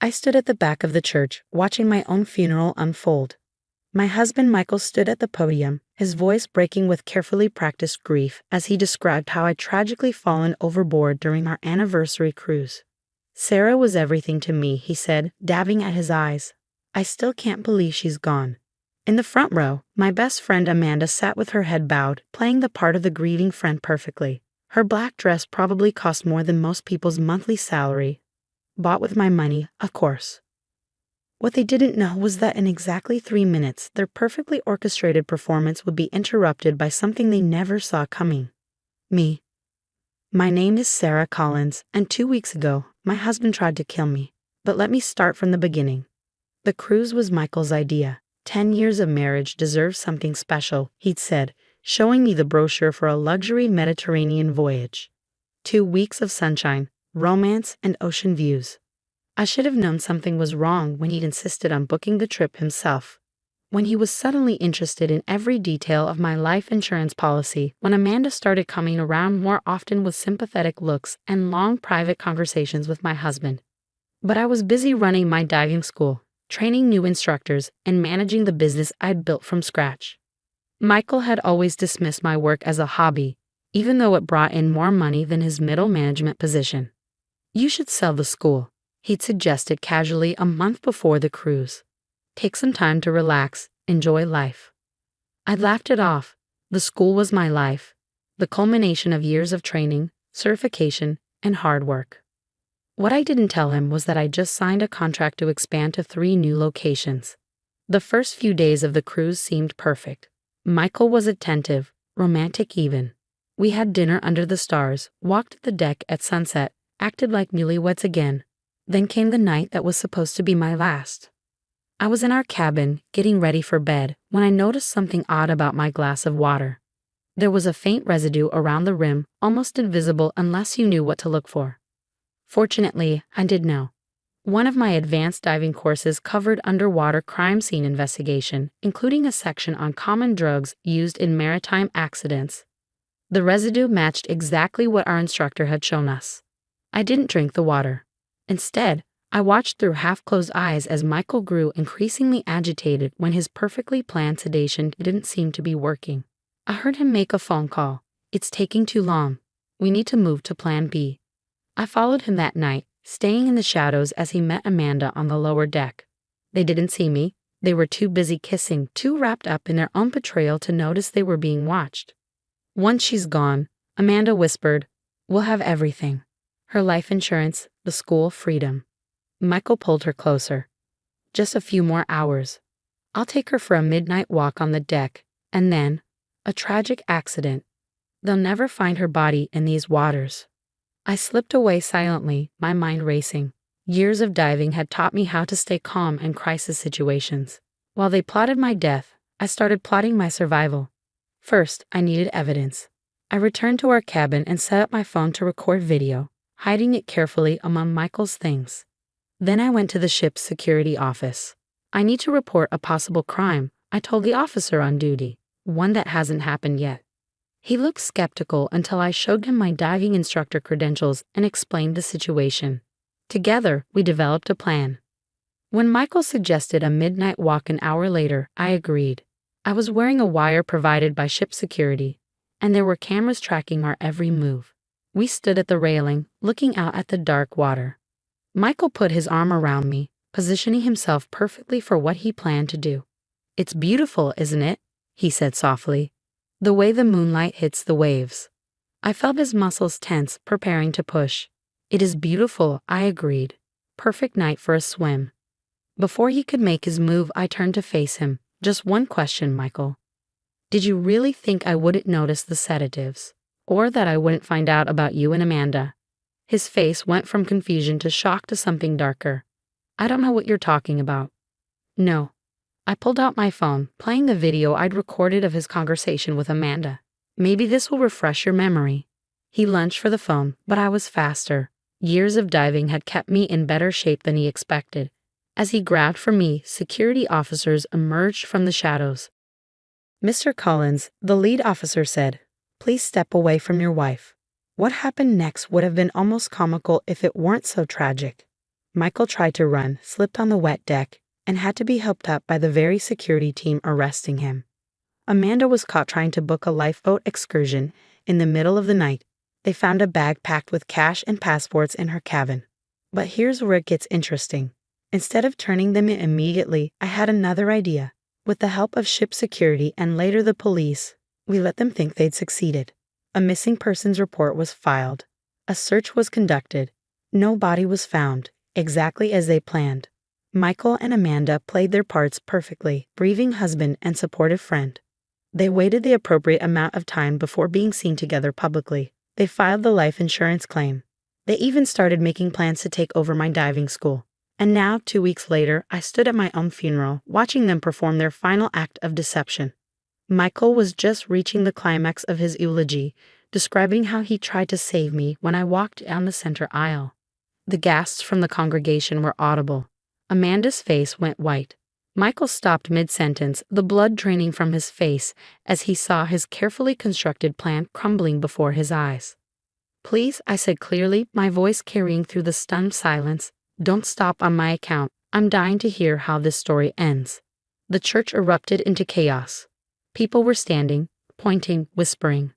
I stood at the back of the church, watching my own funeral unfold. My husband Michael stood at the podium, his voice breaking with carefully practiced grief as he described how I'd tragically fallen overboard during our anniversary cruise. "Sarah was everything to me," he said, dabbing at his eyes. "I still can't believe she's gone." In the front row, my best friend Amanda sat with her head bowed, playing the part of the grieving friend perfectly. Her black dress probably cost more than most people's monthly salary. Bought with my money, of course. What they didn't know was that in exactly 3 minutes, their perfectly orchestrated performance would be interrupted by something they never saw coming. Me. My name is Sarah Collins, and 2 weeks ago, my husband tried to kill me. But let me start from the beginning. The cruise was Michael's idea. 10 years of marriage deserves something special, he'd said, showing me the brochure for a luxury Mediterranean voyage. 2 weeks of sunshine, romance, and ocean views. I should have known something was wrong when he'd insisted on booking the trip himself. When he was suddenly interested in every detail of my life insurance policy, when Amanda started coming around more often with sympathetic looks and long private conversations with my husband. But I was busy running my diving school, training new instructors, and managing the business I'd built from scratch. Michael had always dismissed my work as a hobby, even though it brought in more money than his middle management position. "You should sell the school," he'd suggested casually a month before the cruise. "Take some time to relax, enjoy life." I laughed it off. The school was my life, the culmination of years of training, certification, and hard work. What I didn't tell him was that I just signed a contract to expand to 3 new locations. The first few days of the cruise seemed perfect. Michael was attentive, romantic even. We had dinner under the stars, walked the deck at sunset, acted like newlyweds again. Then came the night that was supposed to be my last. I was in our cabin, getting ready for bed, when I noticed something odd about my glass of water. There was a faint residue around the rim, almost invisible unless you knew what to look for. Fortunately, I did know. One of my advanced diving courses covered underwater crime scene investigation, including a section on common drugs used in maritime accidents. The residue matched exactly what our instructor had shown us. I didn't drink the water. Instead, I watched through half-closed eyes as Michael grew increasingly agitated when his perfectly planned sedation didn't seem to be working. I heard him make a phone call. "It's taking too long. We need to move to Plan B." I followed him that night, staying in the shadows as he met Amanda on the lower deck. They didn't see me. They were too busy kissing, too wrapped up in their own betrayal to notice they were being watched. "Once she's gone," Amanda whispered, "we'll have everything. Her life insurance, the school, freedom." Michael pulled her closer. "Just a few more hours. I'll take her for a midnight walk on the deck, and then, a tragic accident. They'll never find her body in these waters." I slipped away silently, my mind racing. Years of diving had taught me how to stay calm in crisis situations. While they plotted my death, I started plotting my survival. First, I needed evidence. I returned to our cabin and set up my phone to record video, hiding it carefully among Michael's things. Then I went to the ship's security office. "I need to report a possible crime," I told the officer on duty, "one that hasn't happened yet." He looked skeptical until I showed him my diving instructor credentials and explained the situation. Together, we developed a plan. When Michael suggested a midnight walk an hour later, I agreed. I was wearing a wire provided by ship security, and there were cameras tracking our every move. We stood at the railing, looking out at the dark water. Michael put his arm around me, positioning himself perfectly for what he planned to do. "It's beautiful, isn't it?" he said softly. "The way the moonlight hits the waves." I felt his muscles tense, preparing to push. "It is beautiful," I agreed. "Perfect night for a swim." Before he could make his move, I turned to face him. "Just one question, Michael. Did you really think I wouldn't notice the sedatives? Or that I wouldn't find out about you and Amanda?" His face went from confusion to shock to something darker. "I don't know what you're talking about." "No." I pulled out my phone, playing the video I'd recorded of his conversation with Amanda. "Maybe this will refresh your memory." He lunged for the phone, but I was faster. Years of diving had kept me in better shape than he expected. As he grabbed for me, security officers emerged from the shadows. "Mr. Collins," the lead officer said, "please step away from your wife." What happened next would have been almost comical if it weren't so tragic. Michael tried to run, slipped on the wet deck, and had to be helped up by the very security team arresting him. Amanda was caught trying to book a lifeboat excursion in the middle of the night. They found a bag packed with cash and passports in her cabin. But here's where it gets interesting. Instead of turning them in immediately, I had another idea. With the help of ship security and later the police, we let them think they'd succeeded. A missing persons report was filed. A search was conducted. No body was found, exactly as they planned. Michael and Amanda played their parts perfectly, grieving husband and supportive friend. They waited the appropriate amount of time before being seen together publicly. They filed the life insurance claim. They even started making plans to take over my diving school. And now, 2 weeks later, I stood at my own funeral, watching them perform their final act of deception. Michael was just reaching the climax of his eulogy, describing how he tried to save me when I walked down the center aisle. The gasps from the congregation were audible. Amanda's face went white. Michael stopped mid-sentence, the blood draining from his face as he saw his carefully constructed plan crumbling before his eyes. "Please," I said clearly, my voice carrying through the stunned silence, "don't stop on my account. I'm dying to hear how this story ends." The church erupted into chaos. People were standing, pointing, whispering.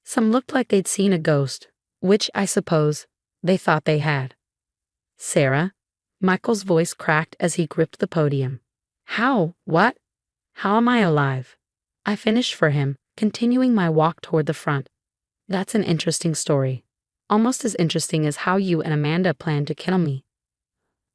Some looked like they'd seen a ghost, which, I suppose, they thought they had. "Sarah?" Michael's voice cracked as he gripped the podium. "How? What? How am I alive?" I finished for him, continuing my walk toward the front. "That's an interesting story. Almost as interesting as how you and Amanda planned to kill me."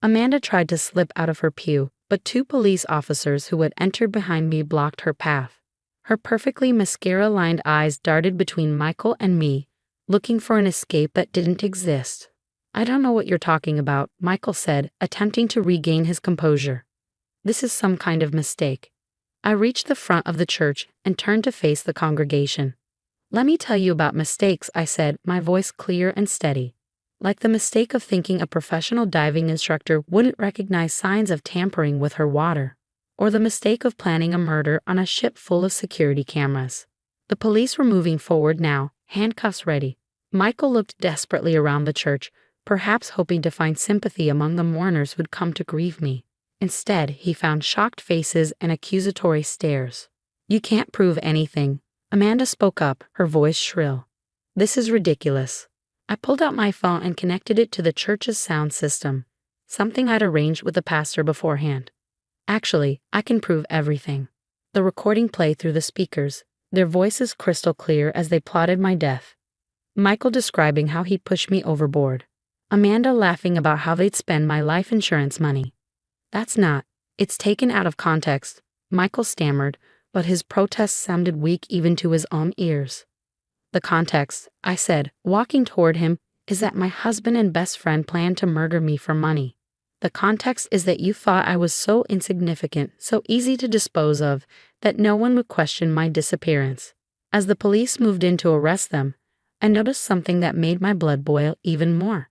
Amanda tried to slip out of her pew, but 2 police officers who had entered behind me blocked her path. Her perfectly mascara-lined eyes darted between Michael and me, looking for an escape that didn't exist. "I don't know what you're talking about," Michael said, attempting to regain his composure. "This is some kind of mistake." I reached the front of the church and turned to face the congregation. "Let me tell you about mistakes," I said, my voice clear and steady. Like the mistake of thinking a professional diving instructor wouldn't recognize signs of tampering with her water, or the mistake of planning a murder on a ship full of security cameras. The police were moving forward now, handcuffs ready. Michael looked desperately around the church, perhaps hoping to find sympathy among the mourners who'd come to grieve me. Instead, he found shocked faces and accusatory stares. "You can't prove anything." Amanda spoke up, her voice shrill. "This is ridiculous." I pulled out my phone and connected it to the church's sound system, something I'd arranged with the pastor beforehand. "Actually, I can prove everything." The recording played through the speakers, their voices crystal clear as they plotted my death. Michael describing how he'd push me overboard. Amanda laughing about how they'd spend my life insurance money. It's taken out of context," Michael stammered, but his protest sounded weak even to his own ears. "The context," I said, walking toward him, "is that my husband and best friend planned to murder me for money. The context is that you thought I was so insignificant, so easy to dispose of, that no one would question my disappearance." As the police moved in to arrest them, I noticed something that made my blood boil even more.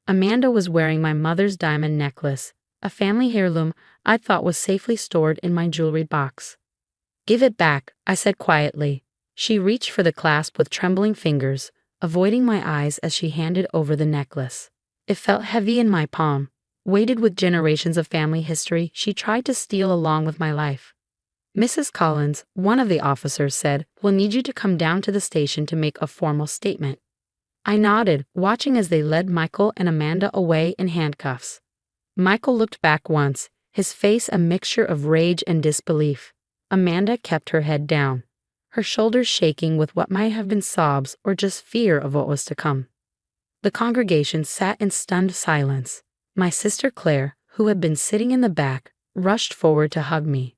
Amanda was wearing my mother's diamond necklace, a family heirloom I thought was safely stored in my jewelry box. "Give it back," I said quietly. She reached for the clasp with trembling fingers, avoiding my eyes as she handed over the necklace. It felt heavy in my palm, weighted with generations of family history she tried to steal along with my life. "Mrs. Collins," one of the officers said, "will need you to come down to the station to make a formal statement." I nodded, watching as they led Michael and Amanda away in handcuffs. Michael looked back once, his face a mixture of rage and disbelief. Amanda kept her head down, her shoulders shaking with what might have been sobs or just fear of what was to come. The congregation sat in stunned silence. My sister Claire, who had been sitting in the back, rushed forward to hug me.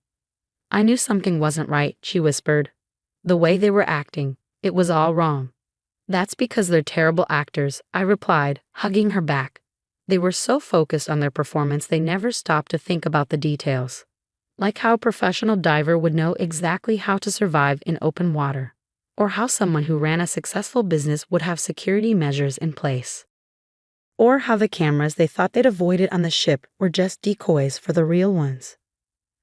"I knew something wasn't right," she whispered. "The way they were acting, it was all wrong." "That's because they're terrible actors," I replied, hugging her back. They were so focused on their performance they never stopped to think about the details. Like how a professional diver would know exactly how to survive in open water, or how someone who ran a successful business would have security measures in place. Or how the cameras they thought they'd avoided on the ship were just decoys for the real ones.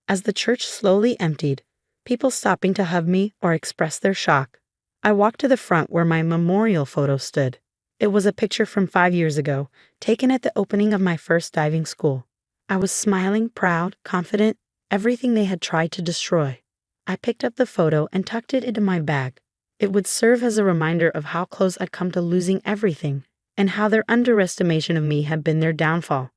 As the church slowly emptied, people stopping to hug me or express their shock, I walked to the front where my memorial photo stood. It was a picture from 5 years ago, taken at the opening of my first diving school. I was smiling, proud, confident, everything they had tried to destroy. I picked up the photo and tucked it into my bag. It would serve as a reminder of how close I'd come to losing everything, and how their underestimation of me had been their downfall.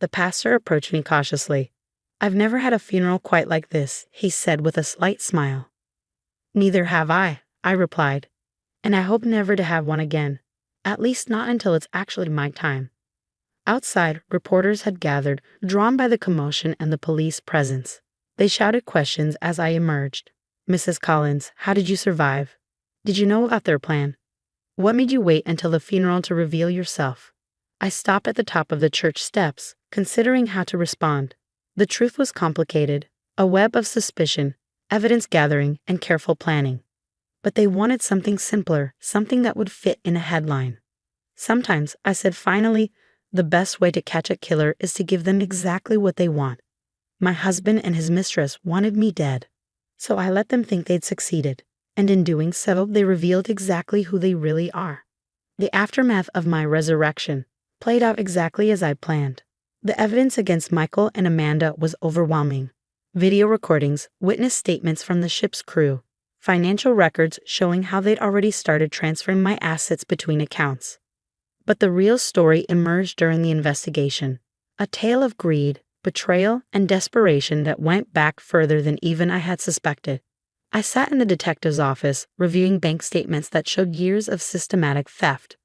The pastor approached me cautiously. "I've never had a funeral quite like this," he said with a slight smile. "Neither have I," I replied, "and I hope never to have one again, at least not until it's actually my time." Outside, reporters had gathered, drawn by the commotion and the police presence. They shouted questions as I emerged. "Mrs. Collins, how did you survive? Did you know about their plan? What made you wait until the funeral to reveal yourself?" I stopped at the top of the church steps, considering how to respond. The truth was complicated, a web of suspicion, evidence gathering, and careful planning. But they wanted something simpler, something that would fit in a headline. "Sometimes," I said finally, "the best way to catch a killer is to give them exactly what they want. My husband and his mistress wanted me dead. So I let them think they'd succeeded, and in doing so, they revealed exactly who they really are." The aftermath of my resurrection played out exactly as I planned. The evidence against Michael and Amanda was overwhelming. Video recordings, witness statements from the ship's crew, financial records showing how they'd already started transferring my assets between accounts. But the real story emerged during the investigation, a tale of greed, betrayal, and desperation that went back further than even I had suspected. I sat in the detective's office, reviewing bank statements that showed years of systematic theft.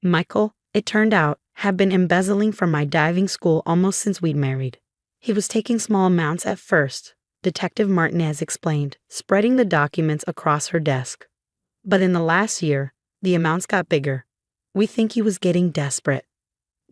Michael, it turned out, had been embezzling from my diving school almost since we'd married. He was taking small amounts at first, Detective Martinez explained, spreading the documents across her desk. But in the last year, the amounts got bigger. We think he was getting desperate.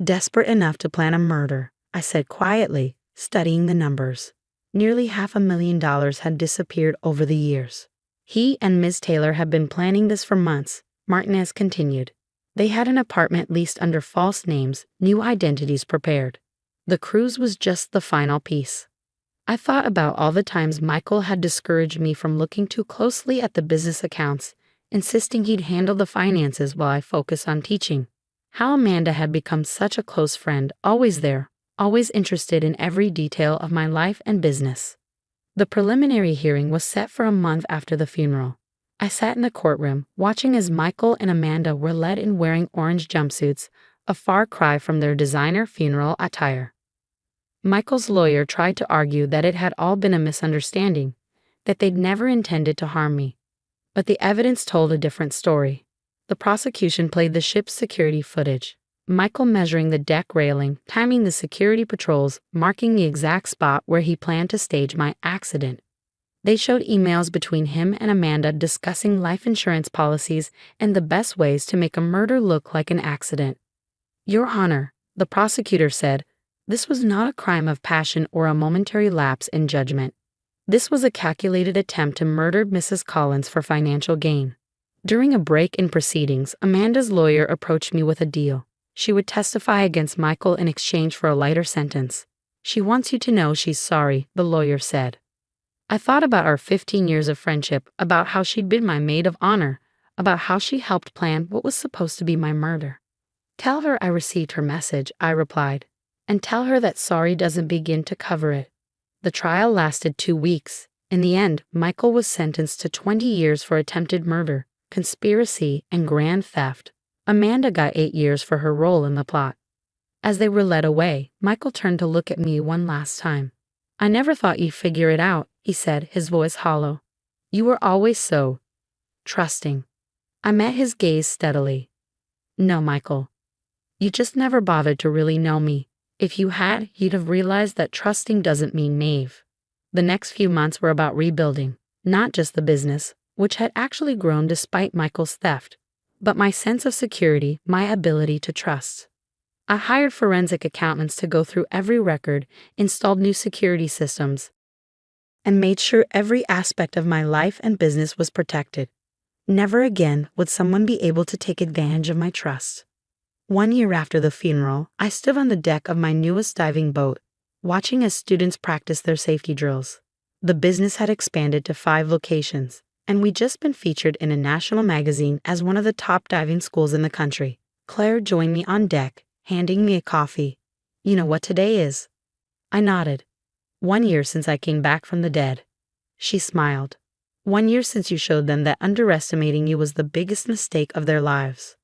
Desperate enough to plan a murder, I said quietly, studying the numbers. Nearly $500,000 had disappeared over the years. He and Ms. Taylor had been planning this for months, Martinez continued. They had an apartment leased under false names, new identities prepared. The cruise was just the final piece. I thought about all the times Michael had discouraged me from looking too closely at the business accounts, insisting he'd handle the finances while I focused on teaching. How Amanda had become such a close friend, always there, always interested in every detail of my life and business. The preliminary hearing was set for a month after the funeral. I sat in the courtroom, watching as Michael and Amanda were led in wearing orange jumpsuits, a far cry from their designer funeral attire. Michael's lawyer tried to argue that it had all been a misunderstanding, that they'd never intended to harm me. But the evidence told a different story. The prosecution played the ship's security footage, Michael measuring the deck railing, timing the security patrols, marking the exact spot where he planned to stage my accident. They showed emails between him and Amanda discussing life insurance policies and the best ways to make a murder look like an accident. "Your Honor," the prosecutor said, "this was not a crime of passion or a momentary lapse in judgment. This was a calculated attempt to murder Mrs. Collins for financial gain." During a break in proceedings, Amanda's lawyer approached me with a deal. She would testify against Michael in exchange for a lighter sentence. "She wants you to know she's sorry," the lawyer said. I thought about our 15 years of friendship, about how she'd been my maid of honor, about how she helped plan what was supposed to be my murder. "Tell her I received her message," I replied, "and tell her that sorry doesn't begin to cover it." The trial lasted 2 weeks. In the end, Michael was sentenced to 20 years for attempted murder, conspiracy, and grand theft. Amanda got 8 years for her role in the plot. As they were led away, Michael turned to look at me one last time. "I never thought you'd figure it out," he said, his voice hollow. "You were always so trusting." I met his gaze steadily. "No, Michael. You just never bothered to really know me. If you had, you'd have realized that trusting doesn't mean naive." The next few months were about rebuilding, not just the business, which had actually grown despite Michael's theft, but my sense of security, my ability to trust. I hired forensic accountants to go through every record, installed new security systems, and made sure every aspect of my life and business was protected. Never again would someone be able to take advantage of my trust. 1 year after the funeral, I stood on the deck of my newest diving boat, watching as students practiced their safety drills. The business had expanded to 5 locations, And we'd just been featured in a national magazine as one of the top diving schools in the country. Claire joined me on deck, handing me a coffee. You know what today is? I nodded. 1 year since I came back from the dead. She smiled. 1 year since you showed them that underestimating you was the biggest mistake of their lives.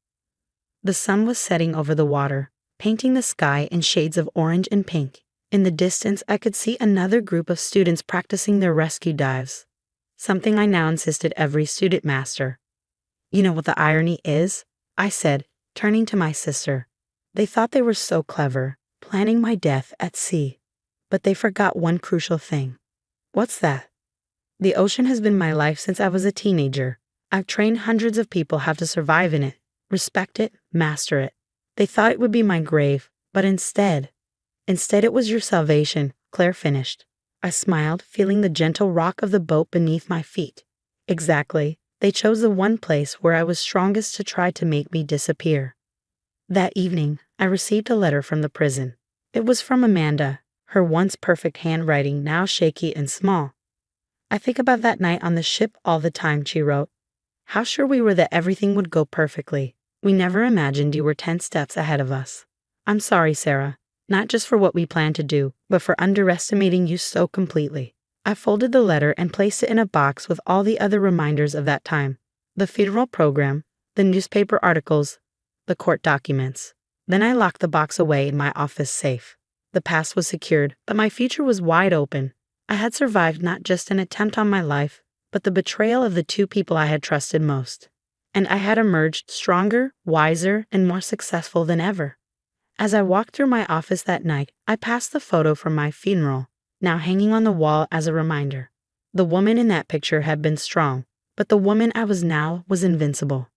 The sun was setting over the water, painting the sky in shades of orange and pink. In the distance, I could see another group of students practicing their rescue dives. Something I now insisted every student master. You know what the irony is? I said, turning to my sister. They thought they were so clever, planning my death at sea. But they forgot one crucial thing. What's that? The ocean has been my life since I was a teenager. I've trained hundreds of people how to survive in it, respect it, master it. They thought it would be my grave, but instead it was your salvation, Claire finished. I smiled, feeling the gentle rock of the boat beneath my feet. Exactly. They chose the one place where I was strongest to try to make me disappear. That evening, I received a letter from the prison. It was from Amanda, her once perfect handwriting now shaky and small. I think about that night on the ship all the time, she wrote. How sure we were that everything would go perfectly. We never imagined you were 10 steps ahead of us. I'm sorry, Sarah. Not just for what we planned to do, but for underestimating you so completely. I folded the letter and placed it in a box with all the other reminders of that time. The funeral program, the newspaper articles, the court documents. Then I locked the box away in my office safe. The past was secured, but my future was wide open. I had survived not just an attempt on my life, but the betrayal of the two people I had trusted most. And I had emerged stronger, wiser, and more successful than ever. As I walked through my office that night, I passed the photo from my funeral, now hanging on the wall as a reminder. The woman in that picture had been strong, but the woman I was now was invincible.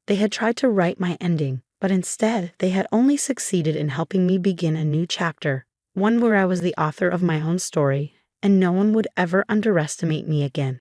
They had tried to write my ending, but instead they had only succeeded in helping me begin a new chapter, one where I was the author of my own story, and no one would ever underestimate me again.